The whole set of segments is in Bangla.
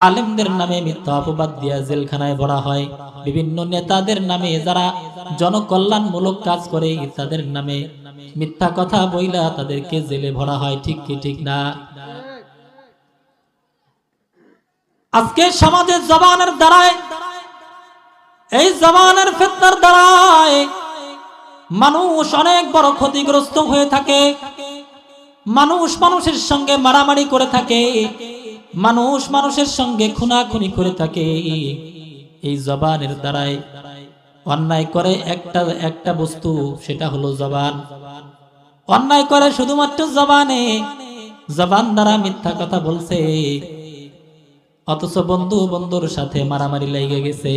আলেমদের নামে মিথ্যা অপবাদ দিয়া জেলখানায় ভরা হয়, বিভিন্ন নেতাদের নামে যারা জনকল্যাণমূলক কাজ করে তাদের নামে মিথ্যা কথা বইলা তাদেরকে জেলে ভরা হয়। ঠিক কি ঠিক না? আজকে সমাজে জবানের দ্বারায়, এই জবানের ফিতনার দ্বারায় মানুষ অনেক বড় ক্ষতিগ্রস্ত হয়ে থাকে। মানুষ মানুষের সঙ্গে মারামারি করে থাকে, মানুষ মানুষের সঙ্গে খুনাখুনি করে থাকে। এই জবানের দ্বারায় অন্যায় করে একটা বস্তু, সেটা হলো জবান। অন্যায় করে শুধুমাত্র জবানে, জবান দ্বারা মিথ্যা কথা বলছে, অথচ বন্ধু বন্ধুর সাথে মারামারি লেগে গেছে।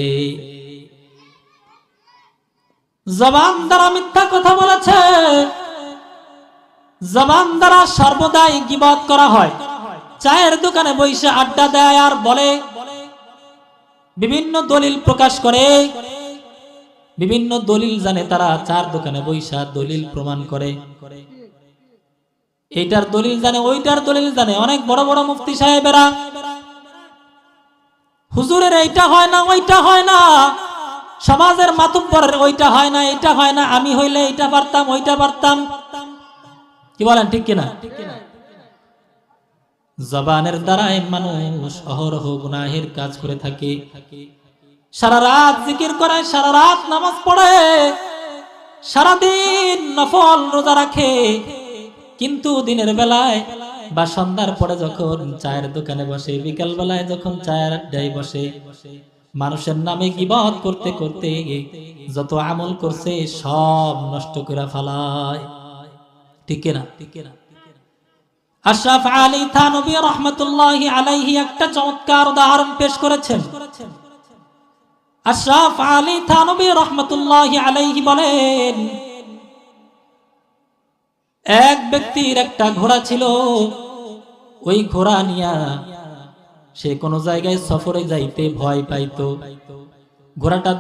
জবান দ্বারা মিথ্যা কথা বলেছে, জবান দ্বারা সর্বদাই গীবত করা হয়। চায়ের দোকানে বসে আড্ডা দেয় আর বলে, বিভিন্ন দলিল প্রকাশ করে, বিভিন্ন দলিল জানে তারা। চার দোকানে বসে দলিল প্রমাণ করে, এইটার দলিল জানে, ওইটার দলিল জানে। অনেক বড় বড় মুফতি সাহেবেরা, হুজুরের এইটা হয় না, ওইটা হয় না, সমাজের মাতুব্বরের ওইটা হয় না, এটা হয় না, আমি হইলে এইটা পারতাম, ওইটা পারতাম। কি বলেন, ঠিক কিনা? জবানের দ্বারাই মানুষ অহরহ গুনাহের কাজ করে থাকে। সারা রাত জিকির করে, সারা রাত নামাজ পড়ে, সারাদিন নফল রোজা রাখে, কিন্তু দিনের বেলায় বা সন্ধ্যার পরে যখন চায়ের দোকানে বসে, বিকাল বেলায় যখন চায়ের আড্ডায় বসে, মানুষের নামে গীবত করতে করতে যত আমল করছে সব নষ্ট করে ফেলায়। ঠিক না? আশরাফ আলী থানভী রাহমাতুল্লাহি আলাইহি একটা চমৎকার উদাহরণ পেশ করেছেন। আশরাফ আলী থানভী রাহমাতুল্লাহি আলাইহি বলেন, এক ব্যক্তির একটা ঘোড়া ছিল। ওই ঘোড়া নিয়া সে কোন জায়গায় সফরে যাইতে ভয় পাইতো। ঘোড়াটা